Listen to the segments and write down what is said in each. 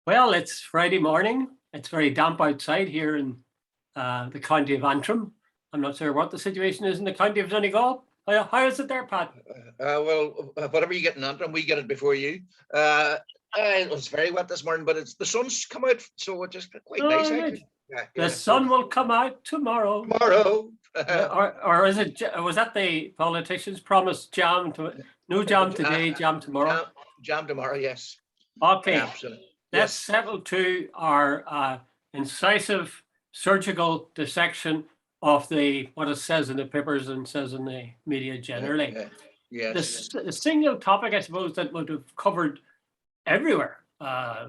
Well, it's Friday morning. It's very damp outside here in the county of Antrim. I'm not sure what the situation is in the county of Donegal. How is it there, Pat? Whatever you get in Antrim, we get it before you. It was very wet this morning, but the sun's come out, so it's just quite nice. Right. The sun will come out tomorrow. Tomorrow. Or is it? Was that the politicians' promise? No jam today, jam tomorrow. Jam tomorrow, yes. Okay. Absolutely. Let's settle to our incisive surgical dissection of what it says in the papers and says in the media generally. Yes. The single topic, I suppose, that would have covered everywhere.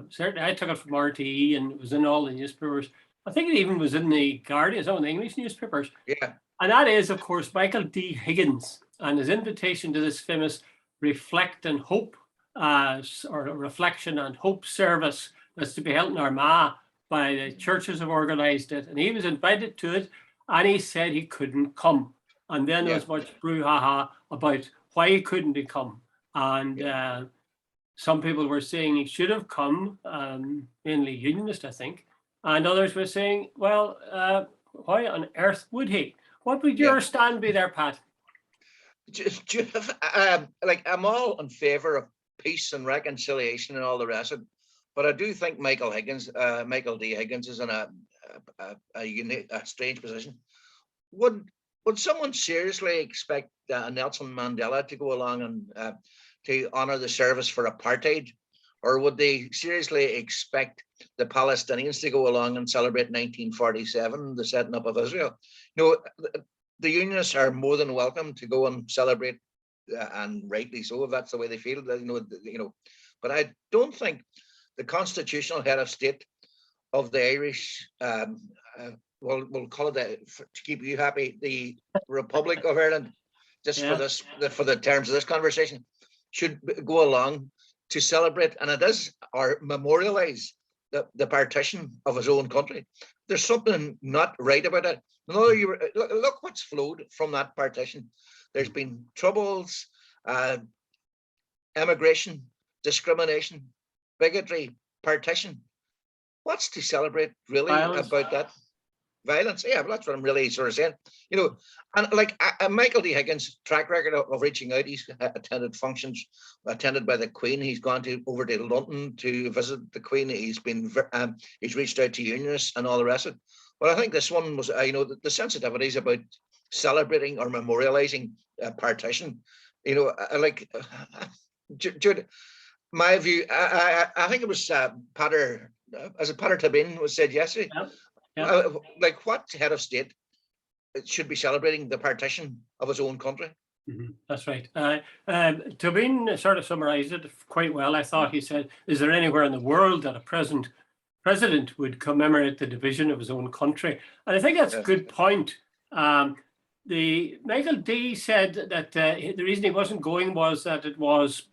Certainly, I took it from RTE and it was in all the newspapers. I think it even was in the Guardian, some of the English newspapers. Yeah. And that is, of course, Michael D. Higgins and his invitation to this famous Reflect and Hope or Reflection and Hope service that's to be held in Armagh by the churches have organised it. And he was invited to it and he said he couldn't come. And then there was much brouhaha about why he couldn't come. And some people were saying he should have come, mainly Unionist, I think. And others were saying, well, why on earth would he? What would your stand be there, Pat? I'm all in favour of peace and reconciliation and all the rest of it, but I do think Michael D. Higgins is in a strange position. Would someone seriously expect Nelson Mandela to go along and to honour the service for apartheid, or would they seriously expect the Palestinians to go along and celebrate 1947, the setting up of Israel? The Unionists are more than welcome to go and celebrate, and rightly so, if that's the way they feel. But I don't think the constitutional head of state of the Irish, we'll call it to keep you happy, the Republic of Ireland, for the terms of this conversation, should go along to celebrate, and it is, or memorialize the partition of his own country. There's something not right about it. Look what's flowed from that partition. There's been troubles, immigration, discrimination, bigotry, partition. What's to celebrate really about that? Violence. Yeah, well, that's what I'm really sort of saying. And like Michael D. Higgins' track record of reaching out, he's attended functions attended by the Queen. He's gone over to London to visit the Queen. He's reached out to Unionists and all the rest of it. But I think this one was, the sensitivities about celebrating or memorializing partition. Jude, my view, I think it was Pater Tabin was said yesterday. Yeah. What head of state should be celebrating the partition of his own country? Mm-hmm. That's right. Tabin sort of summarized it quite well. I thought he said, is there anywhere in the world that a president would commemorate the division of his own country? And I think that's a good point. The Michael D said that the reason he wasn't going was that it was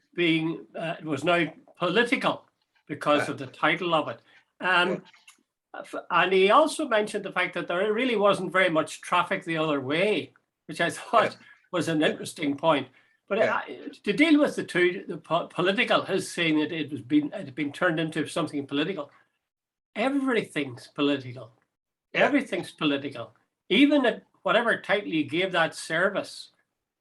now political because of the title of it. And he also mentioned the fact that there really wasn't very much traffic the other way, which I thought was an interesting point. But to deal with the political, his saying that it had been turned into something political. Everything's political. Everything's political. Even at whatever title you gave that service,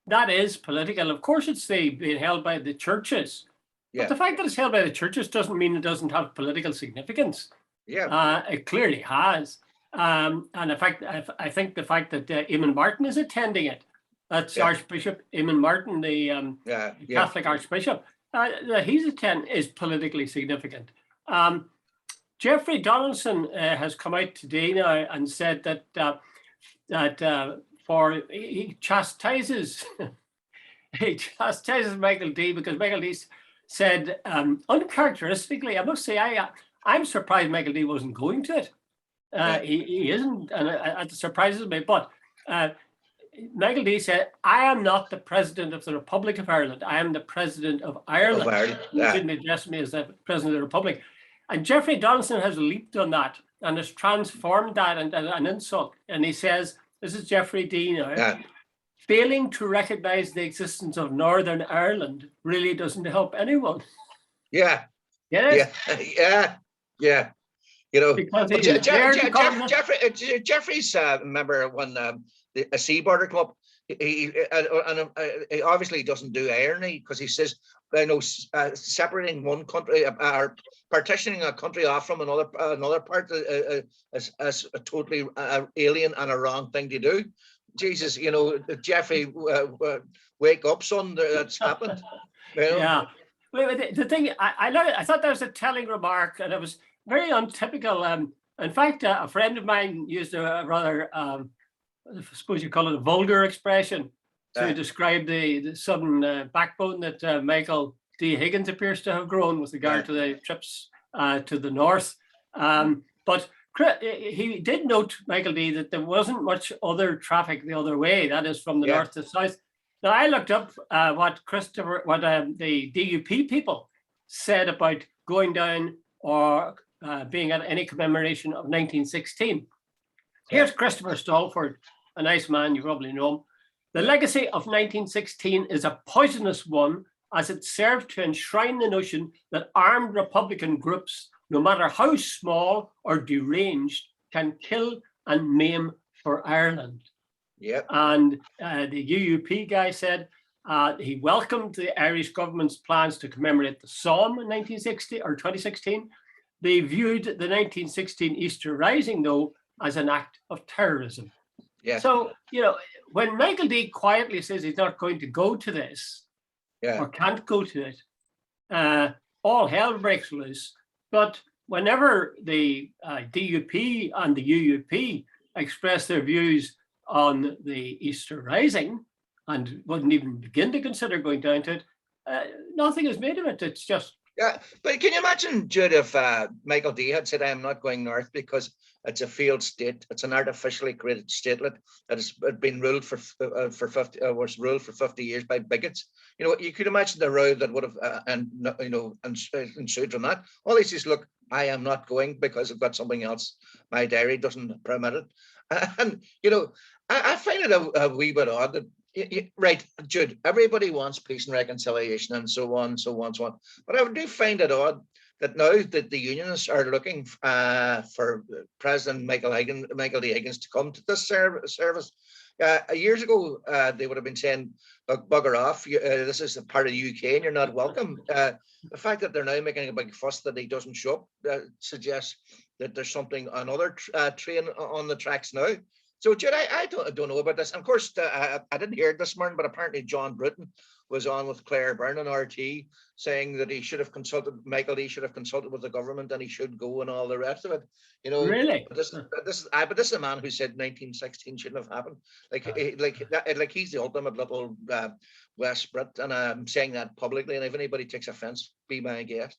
that is political. Of course, it's being held by the churches. But the fact that it's held by the churches doesn't mean it doesn't have political significance. It clearly has. And in fact, I think the fact that Eamon Martin is attending it, that's Archbishop Eamon Martin, the Catholic Archbishop, he's attending is politically significant. Jeffrey Donaldson has come out today now and said that he chastises Michael D because Michael D said uncharacteristically, I must say, I'm surprised Michael D wasn't going to it. He isn't, and it surprises me. But Michael D said, I am not the president of the Republic of Ireland. I am the president of Ireland. He shouldn't address me as the president of the Republic. And Jeffrey Donaldson has leaped on that and has transformed that into an insult. And he says, this is Jeffrey D now, failing to recognize the existence of Northern Ireland really doesn't help anyone. Yeah. Yes? Yeah. Yeah. You know, because he is there to come. Jeffrey's remember when a sea border club. He obviously doesn't do irony because he says, separating one country or partitioning a country off from another part is a totally alien and a wrong thing to do. Jesus, Jeffrey, wake up, son. That's happened. Yeah. The thing I thought that was a telling remark, and it was very untypical. In fact, a friend of mine used a rather, I suppose you call it a vulgar expression to describe the sudden backbone that Michael D. Higgins appears to have grown with regard to the trips to the north. But he did note, Michael D., that there wasn't much other traffic the other way, that is from the north to south. Now, I looked up what the DUP people said about going down or being at any commemoration of 1916. Here's Christopher Stalford, a nice man, you probably know him. The legacy of 1916 is a poisonous one, as it served to enshrine the notion that armed Republican groups, no matter how small or deranged, can kill and maim for Ireland. Yep. And the UUP guy said he welcomed the Irish government's plans to commemorate the Somme in 2016. They viewed the 1916 Easter Rising, though, as an act of terrorism. Yeah. So, when Michael D. quietly says he's not going to go to this or can't go to it, all hell breaks loose. But whenever the DUP and the UUP express their views on the Easter Rising and wouldn't even begin to consider going down to it, nothing is made of it. It's just... Yeah, but can you imagine, Jude, if Michael D. had said, I'm not going north because it's a failed state, it's an artificially created statelet that has been ruled was ruled for 50 years by bigots. You could imagine the row that would have ensued from that. All he says, look, I am not going because I've got something else. My diary doesn't permit it. And I find it a wee bit odd that, right, Jude, everybody wants peace and reconciliation and so on, so on, so on. But I do find it odd that now that the Unionists are looking for President Michael D. Higgins to come to this service. Years ago, they would have been saying, look, bugger off, this is a part of the UK and you're not welcome. The fact that they're now making a big fuss that he doesn't show up suggests that there's another train on the tracks now. So, Jude, I don't know about this. And of course, I didn't hear it this morning, but apparently John Bruton was on with Claire Byrne on RT saying that Michael D. should have consulted with the government and he should go and all the rest of it. Really? But this is a man who said 1916 shouldn't have happened. Like he's the ultimate little West Brit, and I'm saying that publicly. And if anybody takes offence, be my guest.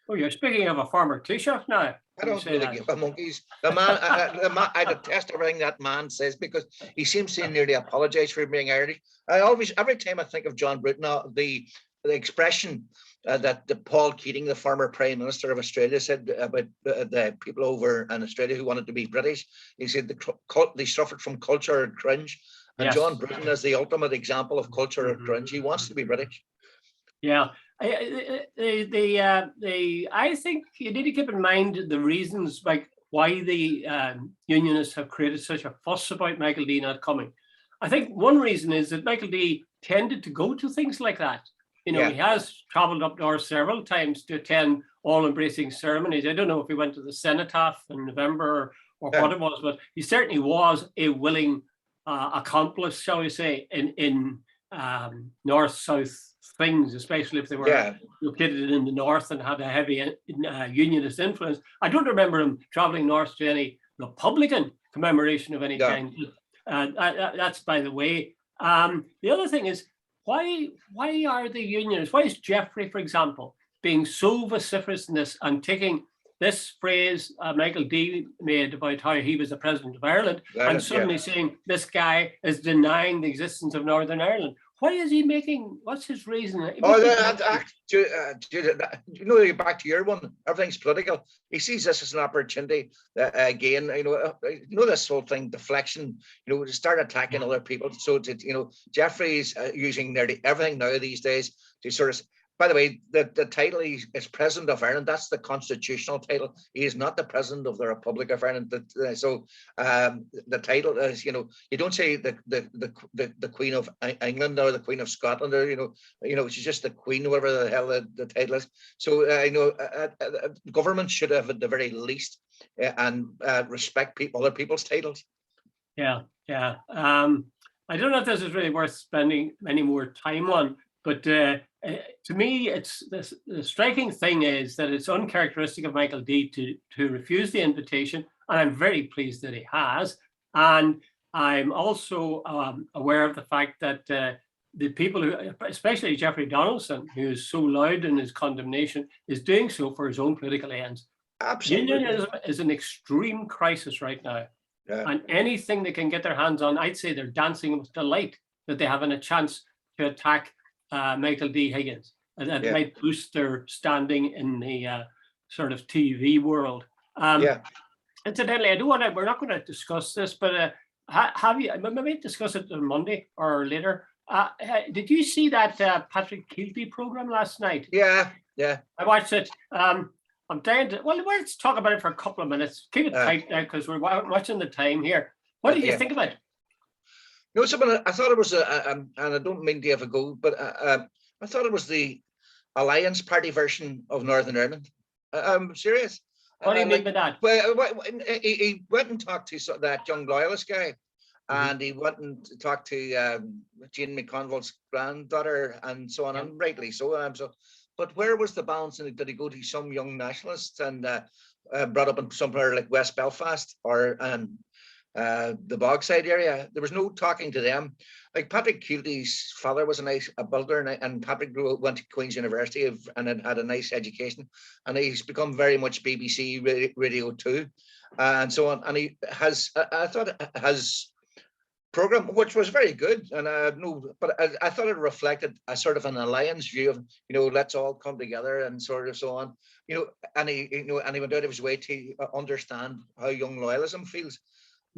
Oh, you're speaking of a former Taoiseach now. I don't really give a monkeys. The man, I detest everything that man says because he seems to nearly apologise for being Irish. Every time I think of John Bruton, the expression that Paul Keating, the former Prime Minister of Australia, said about the people over in Australia who wanted to be British. He said they suffered from culture and cringe. And yes. John Bruton is the ultimate example of culture and cringe. He wants to be British. Yeah. I think you need to keep in mind the reasons like why the Unionists have created such a fuss about Michael D. not coming. I think one reason is that Michael D. tended to go to things like that. He has travelled up north several times to attend all-embracing ceremonies. I don't know if he went to the Cenotaph in November or what it was, but he certainly was a willing accomplice, shall we say, in north-south things, especially if they were located in the north and had a heavy Unionist influence. I don't remember him traveling north to any Republican commemoration of any kind. That's by the way. The other thing is, why are the Unionists, why is Jeffrey, for example, being so vociferous in this and taking this phrase Michael D. made about how he was the president of Ireland and suddenly saying this guy is denying the existence of Northern Ireland? Why is he making, what's his reason? You're back to your one, everything's political. He sees this as an opportunity, again, this whole thing, deflection, to start attacking other people. So, Jeffrey's using nearly everything now these days to sort of By the way, the title is President of Ireland. That's the constitutional title. He is not the President of the Republic of Ireland. So the title is, you don't say the Queen of England or the Queen of Scotland, or she's just the Queen, whatever the hell the title is. So government should have at the very least and respect other people's titles. Yeah. I don't know if this is really worth spending any more time on, but to me, it's the striking thing is that it's uncharacteristic of Michael D to refuse the invitation, and I'm very pleased that he has. And I'm also aware of the fact that the people who, especially Jeffrey Donaldson, who is so loud in his condemnation, is doing so for his own political ends. Absolutely. Unionism is an extreme crisis right now. Yeah. And anything they can get their hands on, I'd say they're dancing with delight that they haven't a chance to attack Michael D. Higgins. And that might boost their standing in the sort of TV world. Incidentally, we're not going to discuss this, but have you, maybe discuss it on Monday or later. Did you see that Patrick Kielty program last night? Yeah. I watched it. I'm dying to, well, let's talk about it for a couple of minutes. Keep it tight now because we're watching the time here. What did you think of it? No, I thought it was, and I don't mean to have a go, but I thought it was the Alliance Party version of Northern Ireland. I'm serious. What do you mean by that? Well, he went and talked to that young loyalist guy, and he went and talked to Jane McConville's granddaughter, and so on, and rightly so. But where was the balance? And did he go to some young nationalists and brought up in somewhere like West Belfast or the Bogside area? There was no talking to them. Like Patrick Kielty's father was a builder, and Patrick went to Queen's University and had a nice education, and he's become very much BBC Radio 2 and so on. And he has, I thought, has program, which was very good, and I thought it reflected a sort of an alliance view of, let's all come together and sort of so on, and he went out of his way to understand how young loyalism feels.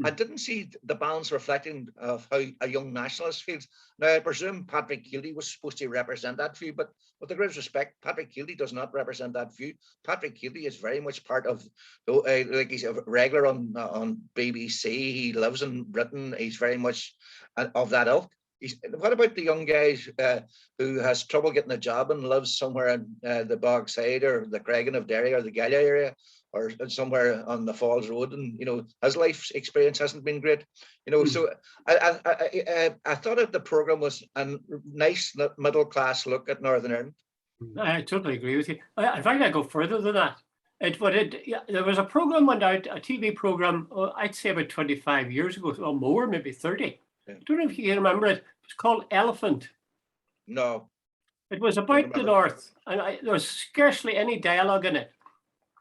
I didn't see the balance reflecting of how a young nationalist feels. Now, I presume Patrick Kielty was supposed to represent that view, but with the greatest respect, Patrick Kielty does not represent that view. Patrick Kielty is very much part of, like he's a regular on BBC. He lives in Britain. He's very much of that ilk. What about the young guys who has trouble getting a job and lives somewhere in the Bogside or the Cregan of Derry or the Gallia area, or somewhere on the Falls Road, and his life experience hasn't been great, So I thought that the program was a nice middle class look at Northern Ireland. I totally agree with you. In fact, I go further than that. There was a program went out, a TV program, I'd say about 25 years ago, or more, maybe 30. I don't know if you can remember it. It's called Elephant. No. It was about the North, and there was scarcely any dialogue in it.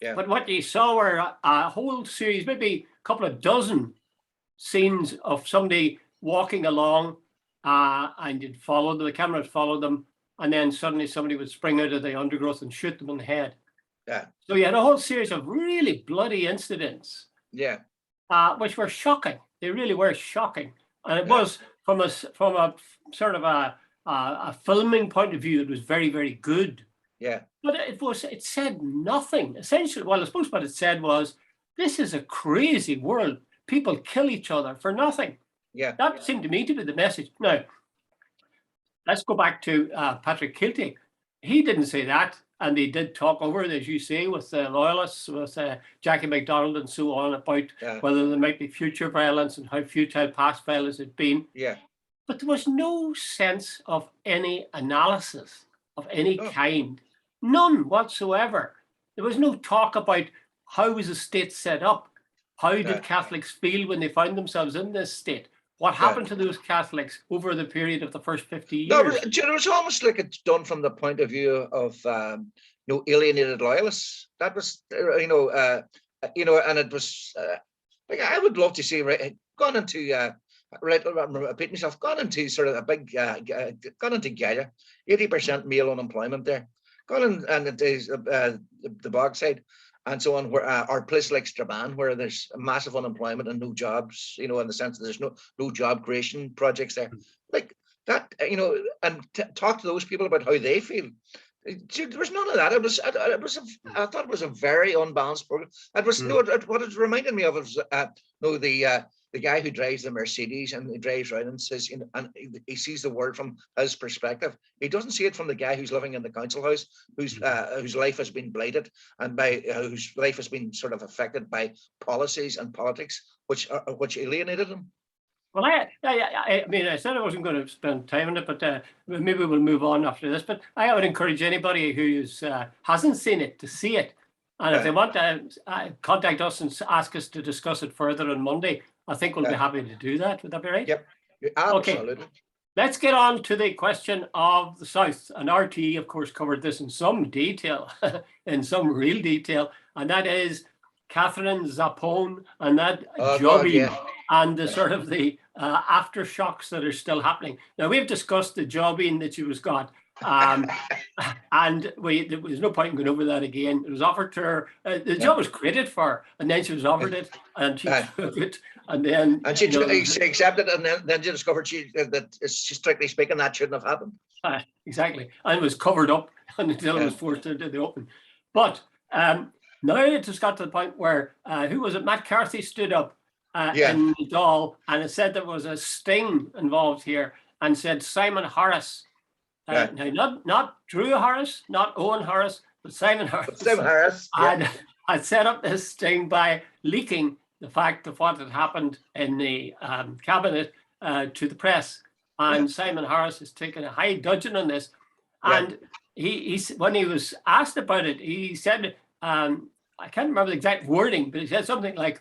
Yeah. But what you saw were a whole series, maybe a couple of dozen scenes of somebody walking along, and you'd follow them, the camera would follow them, and then suddenly somebody would spring out of the undergrowth and shoot them in the head. Yeah. So you had a whole series of really bloody incidents. Yeah. Which were shocking. They really were shocking. And it was from a sort of a filming point of view, it was very, very good. Yeah. But it said nothing. Essentially, well, I suppose what it said was, this is a crazy world. People kill each other for nothing. Yeah. That seemed to me to be the message. Now, let's go back to Patrick Kielty. He didn't say that. And they did talk over it, as you say, with the loyalists, with Jackie MacDonald and so on, about whether there might be future violence and how futile past violence had been. Yeah. But there was no sense of any analysis of any kind. None whatsoever. There was no talk about how was the state set up? How did Catholics feel when they found themselves in this state? What happened to those Catholics over the period of the first 50 years? No, but it was almost like it's done from the point of view of alienated loyalists. That was and it was like, I would love to see gone into repeat myself, gone into sort of a big gone into Gaia, 80% male unemployment there, gone in, and it is the Bogside and so on, where or places like Strabane, where there's massive unemployment and no jobs, in the sense that there's no job creation projects there, like that, and talk to those people about how they feel. There was none of that. I thought it was a very unbalanced program. It was no. What it reminded me of was the guy who drives the Mercedes and he drives around and says, and he sees the world from his perspective. He doesn't see it from the guy who's living in the council house, whose life has been blighted and by whose life has been sort of affected by policies and politics which alienated him. Well, I mean, I said I wasn't going to spend time on it, but maybe we'll move on after this. But I would encourage anybody who hasn't seen it to see it. And if they want to contact us and ask us to discuss it further on Monday, I think we'll be happy to do that. Would that be right? Yep. Absolutely. Okay. Let's get on to the question of the South. And RT, of course, covered this in some detail, in some real detail. And that is Catherine Zappone and that jobbing and the sort of the aftershocks that are still happening. Now, we've discussed the jobbing that she was got. And there was no point in going over that again. It was offered to her. The job was created for her, and then she was offered it, and she took it, and then she accepted it, and then she discovered that strictly speaking that shouldn't have happened. Exactly, and it was covered up until it was forced into the open. But now it just got to the point where who was it? Matt Carthy stood up in the Dáil, and it said there was a sting involved here, and said Simon Harris. Now, not Drew Harris, not Owen Harris, but Simon Harris. Simon Harris had set up this sting by leaking the fact of what had happened in the cabinet to the press. And Simon Harris has taken a high dudgeon on this. And he when he was asked about it, he said, I can't remember the exact wording, but he said something like,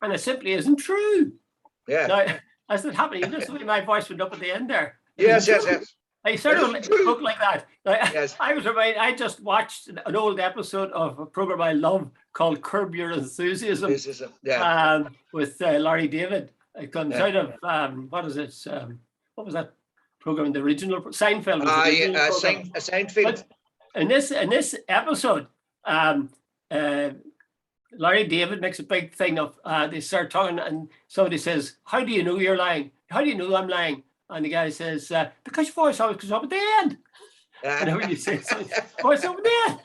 and it simply isn't true. Yeah. Now, as it happened, you just my voice went up at the end there. Yes. I sort of spoke like that. Yes. I was reminded, I just watched an old episode of a program I love called Curb Your Enthusiasm with Larry David. It comes out of, what is it? What was that program? The original Seinfeld. Seinfeld. But in this episode, Larry David makes a big thing of, they start talking and somebody says, how do you know you're lying? How do you know I'm lying? And the guy says, because your voice always comes up at the end. And when you say voice up at the end.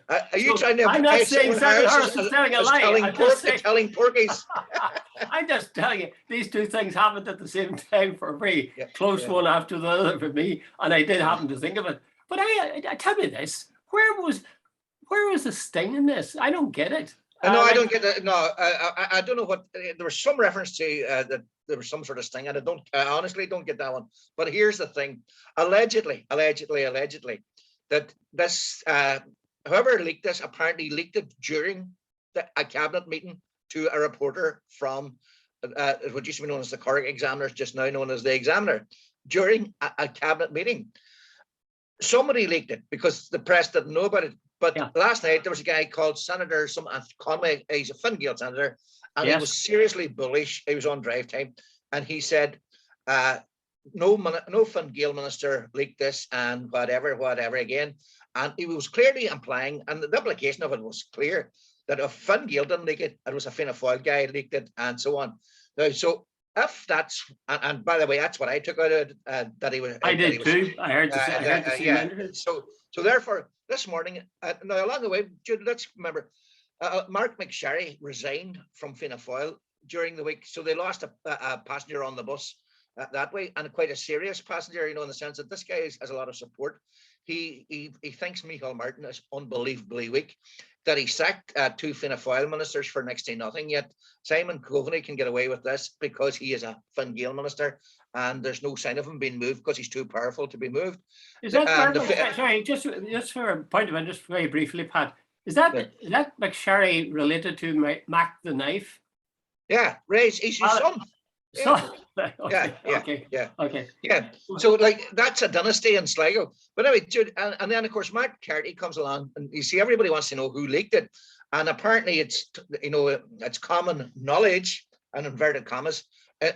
Are you trying to I'm not saying Simon Harris is telling a lie. Telling porkies. I'm just telling you, these two things happened at the same time for a very close one after the other for me. And I did happen to think of it. But I tell me this, where was the sting in this? I don't get it. No, I don't get it. No, I don't know what. There was some reference to that there was some sort of sting, and I honestly don't get that one. But here's the thing: allegedly, that this whoever leaked this apparently leaked it during a cabinet meeting to a reporter from what used to be known as the Cork Examiner, just now known as the Examiner, during a cabinet meeting. Somebody leaked it because the press didn't know about it. But last night there was a guy called Senator Conway. He's a Fine Gael senator, and he was seriously bullish. He was on drive time, and he said, "No Fine Gael minister leaked this, and whatever again." And he was clearly implying, and the implication of it was clear, that if Fine Gael didn't leak it, it was a Fianna Fáil guy leaked it, and so on. Now, so if that's, and by the way, that's what I took out of it, that he was. I did too. I heard the same. So therefore, this morning, now along the way, Jude, let's remember, Mark McSherry resigned from Fianna Fáil during the week, so they lost a passenger on the bus that way, and quite a serious passenger, in the sense that this guy has a lot of support. He thinks Michael Martin is unbelievably weak, that he sacked two Fianna Fáil ministers for next to nothing. Yet Simon Coveney can get away with this because he is a Fine Gael minister, and there's no sign of him being moved because he's too powerful to be moved. Is that sorry, just for a point of interest, very briefly, Pat? Is that McSherry related to Mac the Knife? Yeah, he's his son. Yeah. So like that's a dynasty in Sligo. But anyway, Jude, and then of course Mark Kielty comes along, and you see everybody wants to know who leaked it, and apparently it's it's common knowledge, and inverted commas,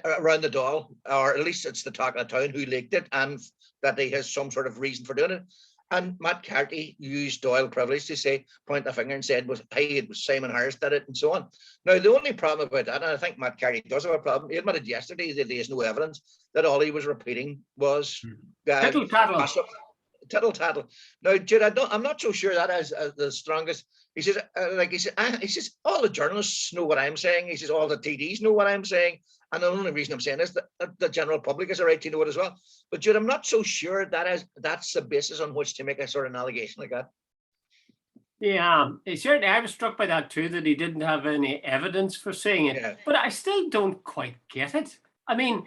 around the Dáil, or at least it's the talk of the town, who leaked it, and that he has some sort of reason for doing it. And Matt Kielty used Dáil privilege to say, point the finger and said, it was Simon Harris did it, and so on. Now, the only problem about that, and I think Matt Kielty does have a problem, he admitted yesterday that there is no evidence, that all he was repeating was tittle tattle. Now, Jude, I'm not so sure that is the strongest. He says, he says, all the journalists know what I'm saying. He says, all the TDs know what I'm saying. And the only reason I'm saying is that the general public has a right to know it as well. But Jude, I'm not so sure that's the basis on which to make a sort of an allegation like that. Yeah, certainly I was struck by that too, that he didn't have any evidence for saying it. Yeah. But I still don't quite get it. I mean,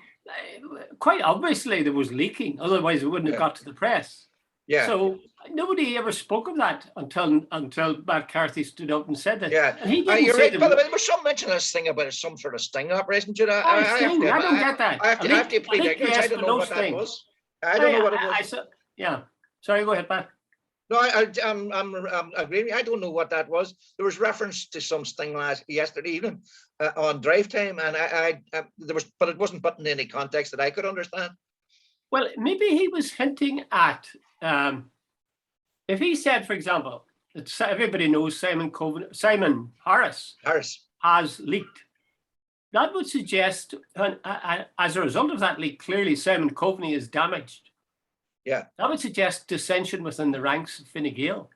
quite obviously there was leaking, otherwise it wouldn't have got to the press. Yeah. So nobody ever spoke of that until Matt Carthy stood up and said that. Yeah, and he didn't you're say right. By the way, there was some mention of this thing about some sort of sting operation. Jude, I don't get that. I have to plead ignorance. I don't know what that was. I don't know what it was. Yeah. Sorry, go ahead, Pat. No, I'm agreeing. I don't know what that was. There was reference to some sting yesterday evening on drive time, and there was, but it wasn't put in any context that I could understand. Well, maybe he was hinting at if he said, for example, that everybody knows Simon Harris has leaked. That would suggest, as a result of that leak, clearly Simon Coveney is damaged. Yeah. That would suggest dissension within the ranks of Fine Gael.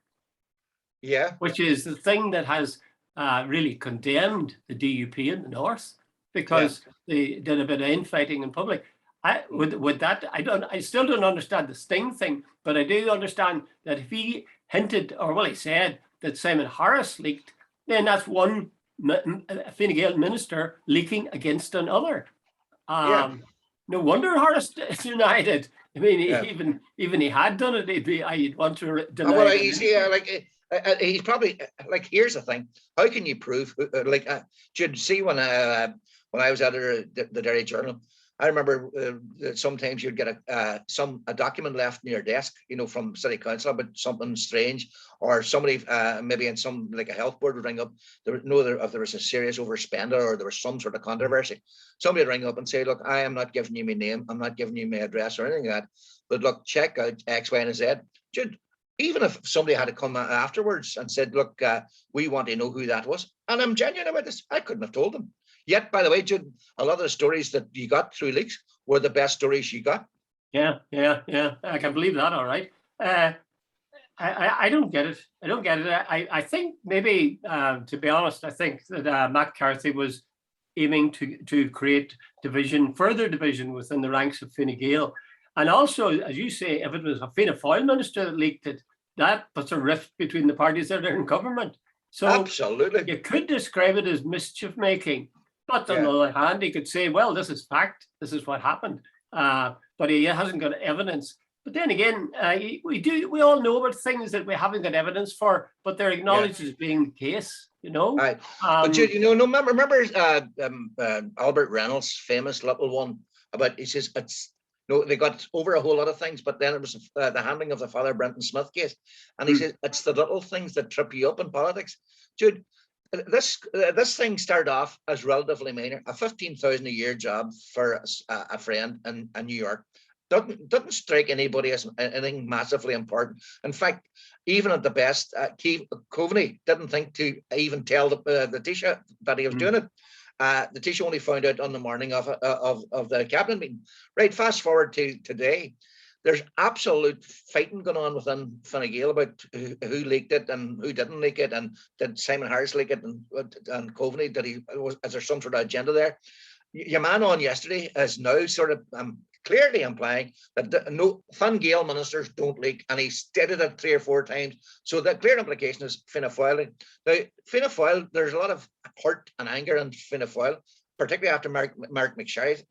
Yeah. Which is the thing that has really condemned the DUP in the north, because they did a bit of infighting in public. I still don't understand the sting thing, but I do understand that if he hinted, he said that Simon Harris leaked, then that's one Fine Gael minister leaking against another. No wonder Harris denied it. I mean, even he had done it, I'd want to deny it. Well, he's probably like. Here's the thing: how can you prove? Jude, see when I was at the Derry Journal, I remember that sometimes you'd get a document left in your desk, from City Council about something strange, or somebody maybe in some like a health board would ring up. If there was a serious overspender or there was some sort of controversy, somebody would ring up and say, "Look, I am not giving you my name, I'm not giving you my address or anything like that, but look, check out X, Y, and Z." Jude, even if somebody had to come afterwards and said, "Look, we want to know who that was," and I'm genuine about this, I couldn't have told them. Yet, by the way, Jude, a lot of the stories that you got through leaks were the best stories you got. Yeah. I can believe that. All right. I don't get it. I think maybe, to be honest, I think that Matt Carthy was aiming to create further division within the ranks of Fine Gael. And also, as you say, if it was a Fianna Fáil minister that leaked it, that puts a rift between the parties that are in government. So absolutely, you could describe it as mischief making. But on the other hand, he could say, well, this is fact. This is what happened. But he hasn't got evidence. But then again, we all know about things that we haven't got evidence for, but they're acknowledged as being the case, Right. But Jude, remember Albert Reynolds' famous little one about, he says, they got over a whole lot of things, but then it was the handling of the Father Brenton Smith case. And he says, it's the little things that trip you up in politics. Jude, this thing started off as relatively minor, a 15,000 a year job for a friend in New York. Doesn't strike anybody as anything massively important. In fact, even at the best, Coveney didn't think to even tell the Taoiseach that he was doing it. The Taoiseach only found out on the morning of the cabinet meeting. Right, fast forward to today. There's absolute fighting going on within Fine Gael about who leaked it and who didn't leak it, and did Simon Harris leak it, and Coveney, is there some sort of agenda there? Your man on yesterday is now sort of clearly implying that no Fine Gael ministers don't leak, and he stated it 3 or 4 times. So the clear implication is Fianna Fáil. Now, Fianna Fáil, there's a lot of hurt and anger in Fianna Fáil, particularly after Mark McSharry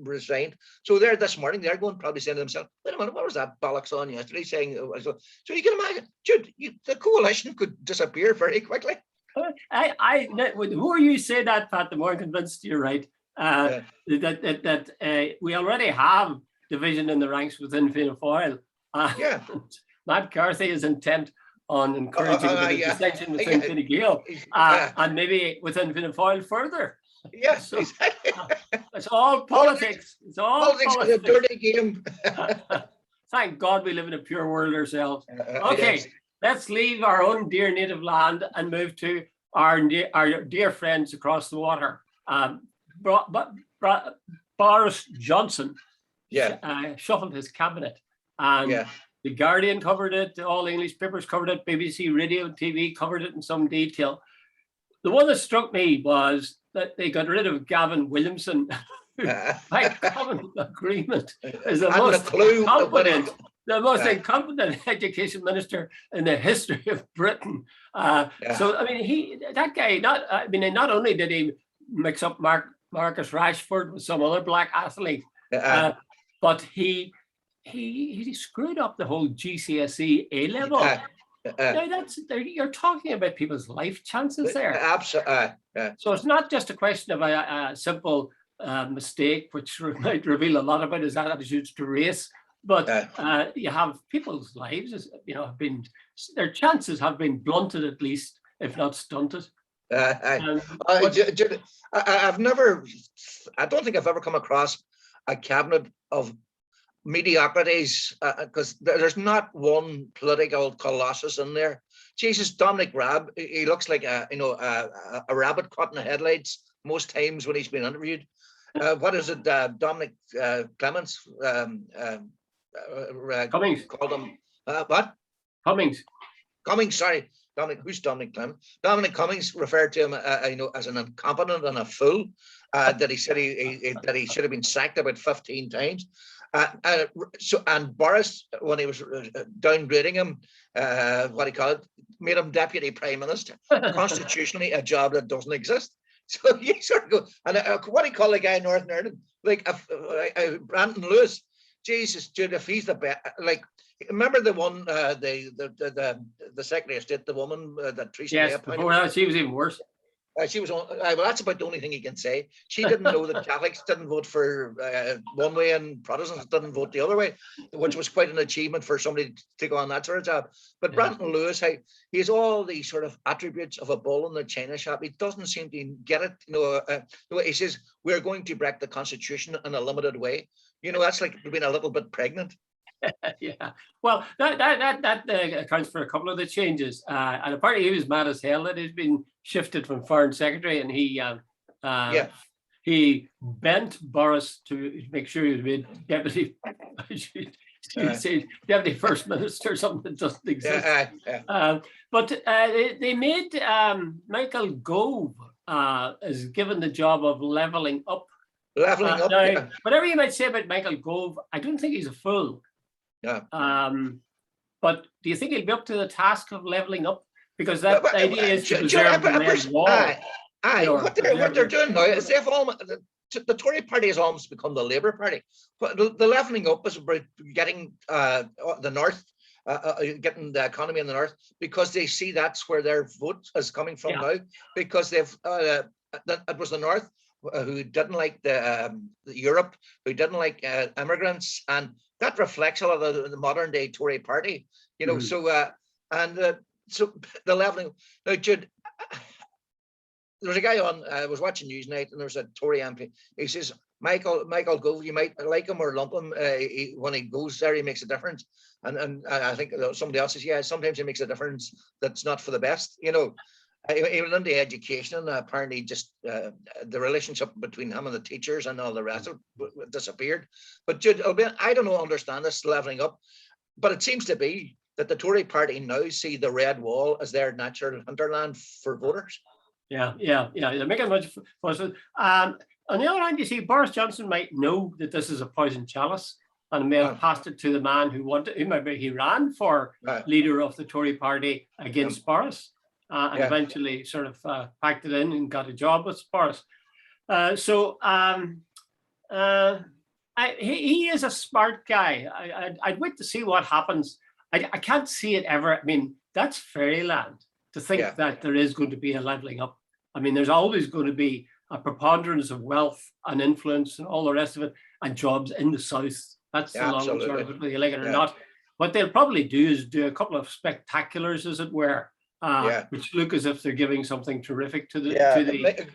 resigned. So they're this morning, they're probably saying to themselves, wait a minute, what was that bollocks on yesterday saying? So you can imagine, Jude, the coalition could disappear very quickly. The more you say that, Pat, the more convinced you're right. That we already have division in the ranks within Fianna Fáil. Matt Carthy is intent on encouraging dissension within Fine Gael, and maybe within Fianna Fáil further. Yes, so, it's all politics. It's all politics. Is a dirty game. Thank God we live in a pure world ourselves. Okay, let's leave our own dear native land and move to our dear friends across the water. Boris Johnson shuffled his cabinet, and The Guardian covered it. All English papers covered it. BBC Radio and TV covered it in some detail. The one that struck me was that they got rid of Gavin Williamson, who, by common agreement, is the most incompetent education minister in the history of Britain. So I mean, that guy. Not only did he mix up Marcus Rashford with some other black athlete, but he screwed up the whole GCSE A level. Now you're talking about people's life chances there. Absolutely. So it's not just a question of a simple mistake, which might reveal a lot about his attitudes to race, but you have people's lives, their chances have been blunted, at least, if not stunted. I don't think I've ever come across a cabinet of mediocrities, because there's not one political colossus in there. Jesus, Dominic Raab, he looks like a rabbit caught in the headlights most times when he's been interviewed. What is it, Dominic Clements? Cummings. Called him what? Cummings. Sorry, Dominic. Who's Dominic Clements? Dominic Cummings referred to him, as an incompetent and a fool. That he said that he should have been sacked about 15 times. And Boris, when he was downgrading him, made him deputy prime minister, constitutionally a job that doesn't exist. So you sort of go, and what do you call the guy in Northern Ireland? Like Brandon Lewis. Jesus, Jude, if he's the best, like, remember the one, the Secretary of State, the woman that Theresa May appointed? Before that, she was even worse. She was on. Well, that's about the only thing he can say. She didn't know that Catholics didn't vote for one way and Protestants didn't vote the other way, which was quite an achievement for somebody to take on that sort of job. But Brandon Lewis, he has all these sort of attributes of a bull in the china shop. He doesn't seem to get it. He says we're going to break the Constitution in a limited way. That's like being a little bit pregnant. Yeah, well, that accounts for a couple of the changes. And apparently he was mad as hell that he's been shifted from Foreign Secretary, and he bent Boris to make sure he was made deputy. Deputy First Minister, something that doesn't exist. But they made Michael Gove is given the job of levelling up. Levelling up. Now, whatever you might say about Michael Gove, I don't think he's a fool. Yeah. But do you think he'll be up to the task of levelling up? Because that idea is to preserve the red wall. What they're doing now is the Tory party has almost become the Labour Party. But the levelling up is about getting the North, getting the economy in the North, because they see that's where their vote is coming from now. Because it was the North who didn't like the Europe, who didn't like immigrants, and that reflects a lot of the modern day Tory party, So so the levelling. Now, Jude, there was a guy on. I was watching Newsnight, and there was a Tory MP. He says, Michael Gove, you might like him or lump him. When he goes there, he makes a difference. And I think somebody else says, sometimes he makes a difference that's not for the best. Even in the education, and apparently just the relationship between him and the teachers and all the rest of it disappeared. But Jude, I don't understand this levelling up, but it seems to be that the Tory party now see the red wall as their natural hinterland for voters. Yeah. They're making much fuss. On the other hand, you see, Boris Johnson might know that this is a poison chalice and may have passed it to the man who maybe he ran for leader of the Tory party against Boris. And eventually sort of packed it in and got a job with Boris. He is a smart guy. I'd wait to see what happens. I can't see it ever. I mean, that's fairyland to think that there is going to be a levelling up. I mean, there's always going to be a preponderance of wealth and influence and all the rest of it, and jobs in the South. That's the long and short of it, whether you like it or not. What they'll probably do is do a couple of spectaculars, as it were, which look as if they're giving something terrific to the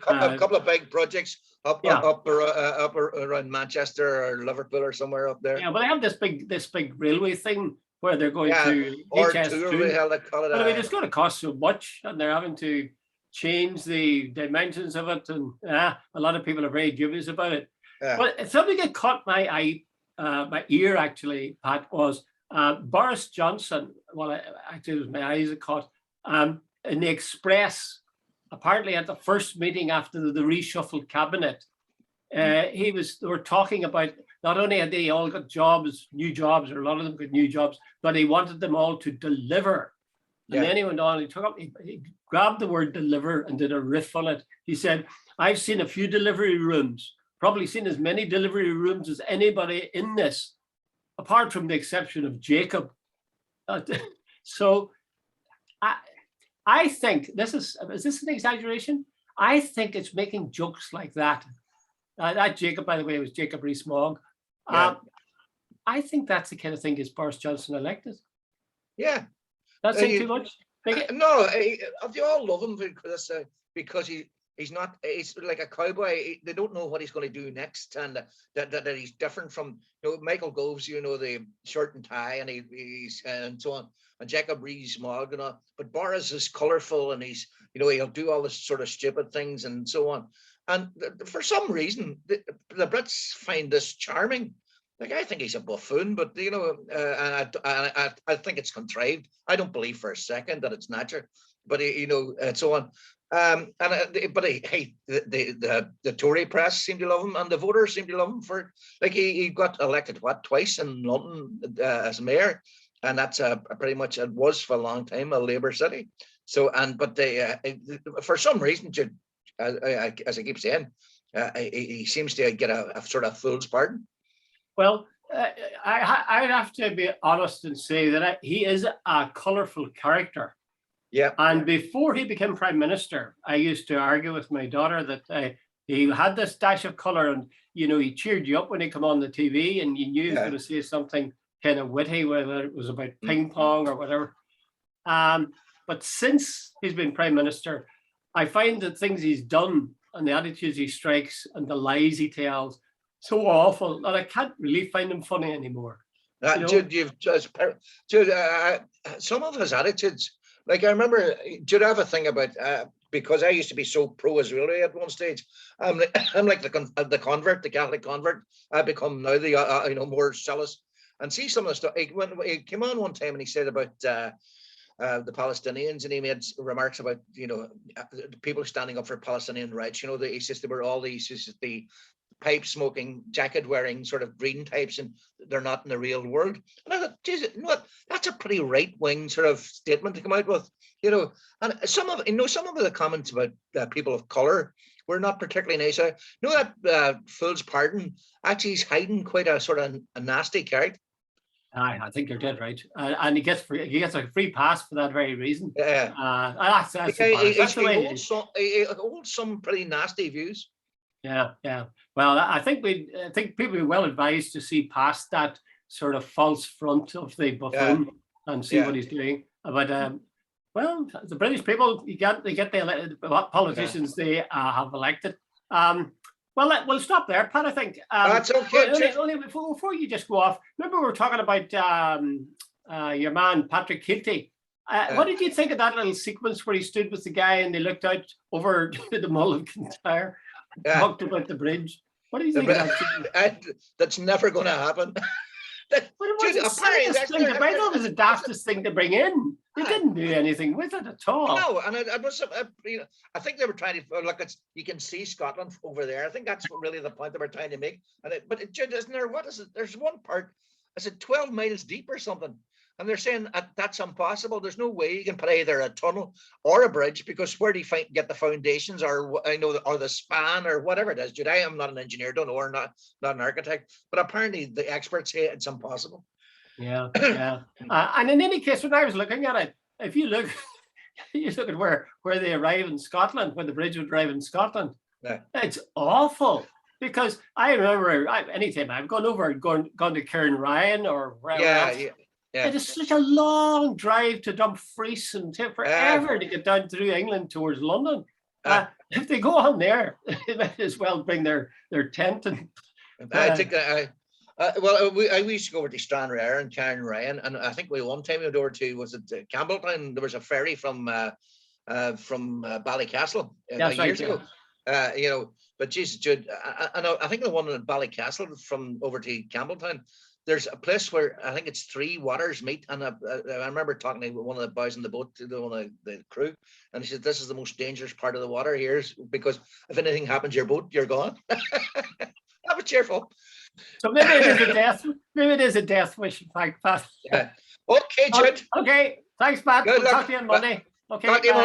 a couple of big projects up around Manchester or Liverpool or somewhere up there. Yeah, but they have this big railway thing where they're going to HS2. But I mean, it's going to cost so much, and they're having to change the dimensions of it, and a lot of people are very dubious about it. But something that caught my ear actually, Pat, was Boris Johnson, well, actually, it was my eyes that caught, in the Express, apparently at the first meeting after the reshuffled cabinet, they were talking about not only had they all got jobs, new jobs, or a lot of them got new jobs, but he wanted them all to deliver. And then he went on, he grabbed the word deliver and did a riff on it. He said, I've seen a few delivery rooms, probably seen as many delivery rooms as anybody in this, apart from the exception of Jacob. So I think is this an exaggeration? I think it's making jokes like that. That Jacob, by the way, was Jacob Rees-Mogg. I think that's the kind of thing is Boris Johnson elected. Yeah. That's saying too much? No, they all love him because he's like a cowboy. They don't know what he's going to do next, and that he's different from Michael Gove's, the shirt and tie, and he's and so on, and Jacob Rees-Mogg and all. But Boris is colourful, and he's he'll do all this sort of stupid things and so on. And for some reason, the Brits find this charming. Like, I think he's a buffoon, but I think it's contrived. I don't believe for a second that it's natural, but and so on. But the Tory press seem to love him, and the voters seem to love him for he got elected twice in London as mayor, and that's pretty much it was for a long time a Labour city. So but for some reason, as I keep saying, he seems to get a sort of fool's pardon. Well, I'd have to be honest and say that he is a colourful character. Yeah. And before he became prime minister, I used to argue with my daughter that he had this dash of colour, and he cheered you up when he came on the TV, and you knew he was going to say something kind of witty, whether it was about ping pong or whatever. But since he's been prime minister, I find the things he's done and the attitudes he strikes and the lies he tells so awful that I can't really find him funny anymore. Jude, some of his attitudes, like I remember, Jude, I have a thing about because I used to be so pro-Israeli at one stage. I'm like the convert, the Catholic convert. I've become now the more zealous. And see some of the stuff. He came on one time and he said about the Palestinians, and he made remarks about people standing up for Palestinian rights. He says there were all these the pipe smoking, jacket wearing sort of green types, and they're not in the real world. And I thought, geez, what? That's a pretty right wing sort of statement to come out with, And some of the comments about people of color were not particularly nice. That fool's pardon actually is hiding quite a sort of a nasty character. I think you're dead right, and he gets a free pass for that very reason. Yeah, he holds some pretty nasty views. Yeah. Well, I think people are well advised to see past that sort of false front of the buffoon and see what he's doing. But well, the British people, they get the politicians they have elected. Well, we'll stop there, Pat. I think that's okay. Only before you just go off, remember we were talking about your man Patrick Kielty. What did you think of that little sequence where he stood with the guy and they looked out over the Mull of Kintyre, talked about the bridge? What do you think of that? That's never going to happen. But it was the daftest thing to bring in. They didn't do anything with it at all. No, and it was, I think they were trying to look at. You can see Scotland over there. I think that's really the point they were trying to make. But isn't there? What is it? There's one part. Is it 12 miles deep or something? And they're saying that's impossible. There's no way you can put either a tunnel or a bridge, because where do you get the foundations or the span or whatever it is? Jude, I am not an engineer, don't know, or not an architect, but apparently the experts say it's impossible. Yeah. And in any case, when I was looking at it, if you look at where they arrive in Scotland, when the bridge would arrive in Scotland, it's awful. Because I remember anytime I've gone to Cairnryan or wherever else. Yeah. It is such a long drive to Dumfries and take forever to get down through England towards London. If they go on there, they might as well bring their tent. And I think I used to go over to Stranraer and Cairnryan, and I think one time we went over to Campbelltown. There was a ferry from Ballycastle years ago. But Jesus, Jude, I think the one in Ballycastle from over to Campbelltown. there's a place where I think it's 3 waters meet, and I remember talking to one of the boys in the boat, one of the crew, and he said, "This is the most dangerous part of the water here, because if anything happens to your boat, you're gone." That was cheerful. So maybe it is a death. Maybe it is a death wish. In fact, Pat. Yeah. Okay, Jude. Okay. Thanks, Pat. Good We'll luck. talk to you on Monday. Okay. Talk to you bye.